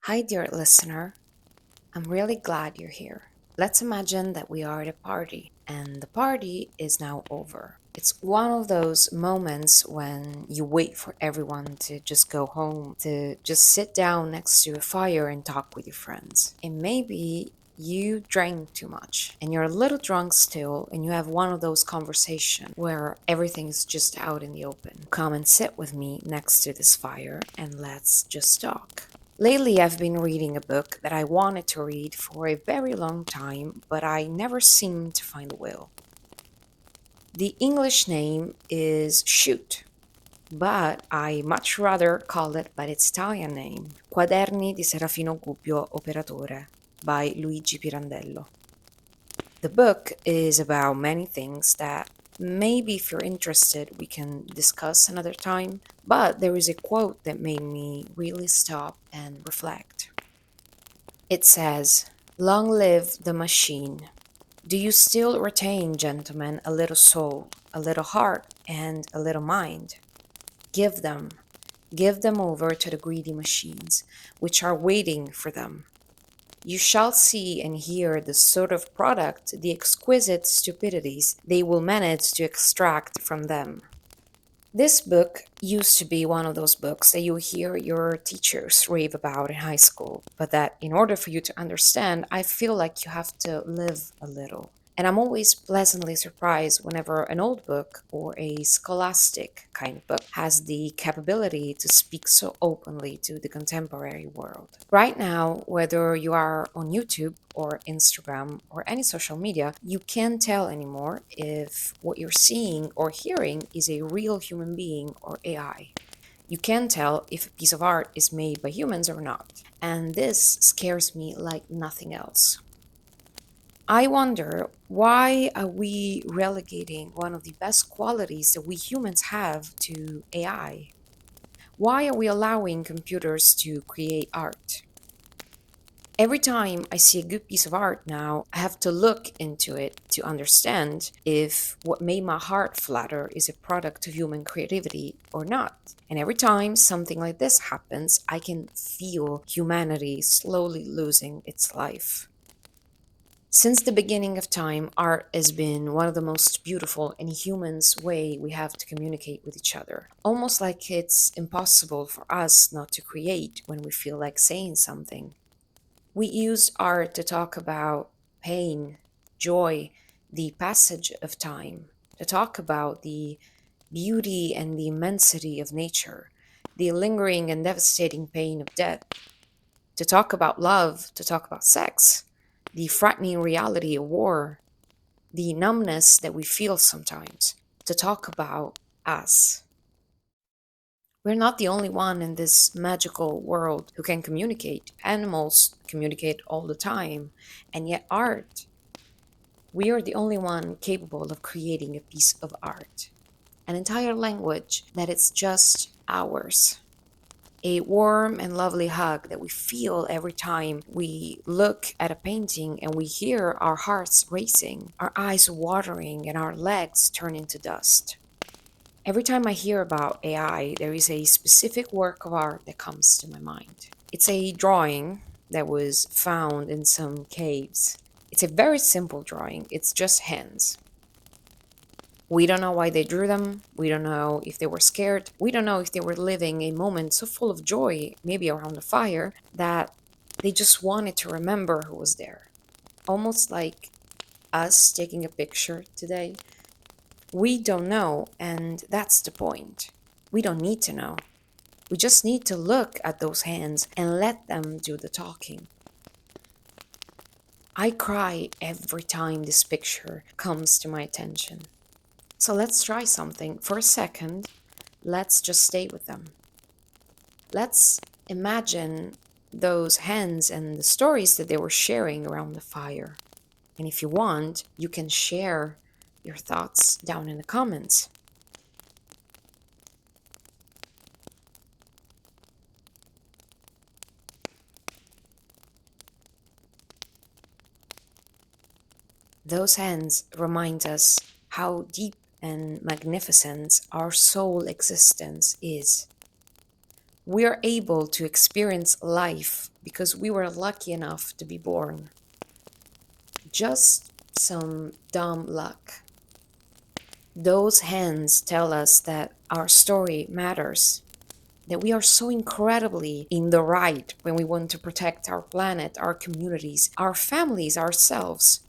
Hi, dear listener. I'm really glad you're here. Let's imagine that we are at a party and the party is now over. It's one of those moments when you wait for everyone to just go home, to just sit down next to a fire and talk with your friends. And maybe you drank too much and you're a little drunk still, and you have one of those conversations where everything's just out in the open. Come and sit with me next to this fire and let's just talk. Lately, I've been reading a book that I wanted to read for a very long time, but I never seemed to find the will. The English name is Shoot, but I much rather call it by its Italian name, Quaderni di Serafino Gubbio Operatore by Luigi Pirandello. The book is about many things that maybe if you're interested, we can discuss another time, but there is a quote that made me really stop and reflect. It says, "Long live the machine. Do you still retain, gentlemen, a little soul, a little heart, and a little mind? Give them, give them over to the greedy machines, which are waiting for them. You shall see and hear the sort of product, the exquisite stupidities they will manage to extract from them." This book used to be one of those books that you hear your teachers rave about in high school, but that in order for you to understand, I feel like you have to live a little. And I'm always pleasantly surprised whenever an old book or a scholastic kind of book has the capability to speak so openly to the contemporary world. Right now, whether you are on YouTube or Instagram or any social media, you can't tell anymore if what you're seeing or hearing is a real human being or AI. You can tell if a piece of art is made by humans or not. And this scares me like nothing else. I wonder, why are we relegating one of the best qualities that we humans have to AI? Why are we allowing computers to create art? Every time I see a good piece of art now, I have to look into it to understand if what made my heart flutter is a product of human creativity or not. And every time something like this happens, I can feel humanity slowly losing its life. Since the beginning of time, art has been one of the most beautiful and humans way we have to communicate with each other. Almost like it's impossible for us not to create when we feel like saying something. We use art to talk about pain, joy, the passage of time, to talk about the beauty and the immensity of nature, the lingering and devastating pain of death, to talk about love, to talk about sex, the frightening reality of war, the numbness that we feel sometimes, to talk about us. We're not the only one in this magical world who can communicate. Animals communicate all the time, and yet art, we are the only one capable of creating a piece of art, an entire language that it's just ours. A warm and lovely hug that we feel every time we look at a painting and we hear our hearts racing, our eyes watering, and our legs turn into dust. Every time I hear about AI, there is a specific work of art that comes to my mind. It's a drawing that was found in some caves. It's a very simple drawing, it's just hands. We don't know why they drew them. We don't know if they were scared. We don't know if they were living a moment so full of joy, maybe around the fire, that they just wanted to remember who was there. Almost like us taking a picture today. We don't know, and that's the point. We don't need to know. We just need to look at those hands and let them do the talking. I cry every time this picture comes to my attention. So let's try something. For a second, let's just stay with them. Let's imagine those hands and the stories that they were sharing around the fire. And if you want, you can share your thoughts down in the comments. Those hands remind us how deep and magnificent our soul existence is. We are able to experience life because we were lucky enough to be born. Just some dumb luck. Those hands tell us that our story matters, that we are so incredibly in the right when we want to protect our planet, our communities, our families, ourselves.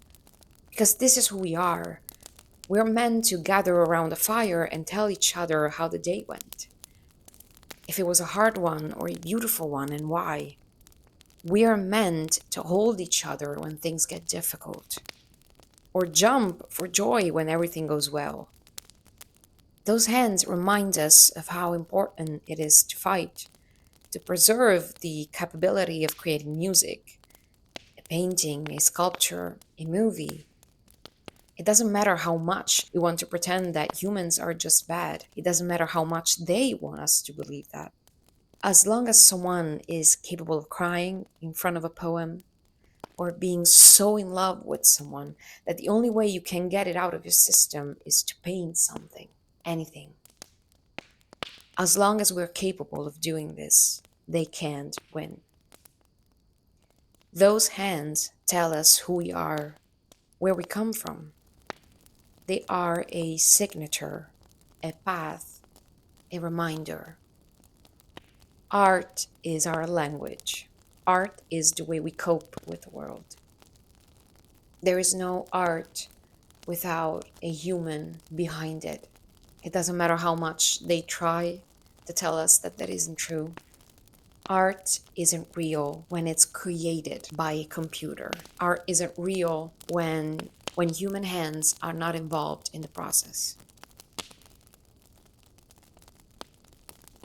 Because this is who we are. We're meant to gather around a fire and tell each other how the day went. If it was a hard one or a beautiful one and why. We are meant to hold each other when things get difficult, or jump for joy when everything goes well. Those hands remind us of how important it is to fight, to preserve the capability of creating music, a painting, a sculpture, a movie. It doesn't matter how much we want to pretend that humans are just bad. It doesn't matter how much they want us to believe that. As long as someone is capable of crying in front of a poem, or being so in love with someone that the only way you can get it out of your system is to paint something, anything. As long as we're capable of doing this, they can't win. Those hands tell us who we are, where we come from. They are a signature, a path, a reminder. Art is our language. Art is the way we cope with the world. There is no art without a human behind it. It doesn't matter how much they try to tell us that that isn't true. Art isn't real when it's created by a computer. Art isn't real when human hands are not involved in the process.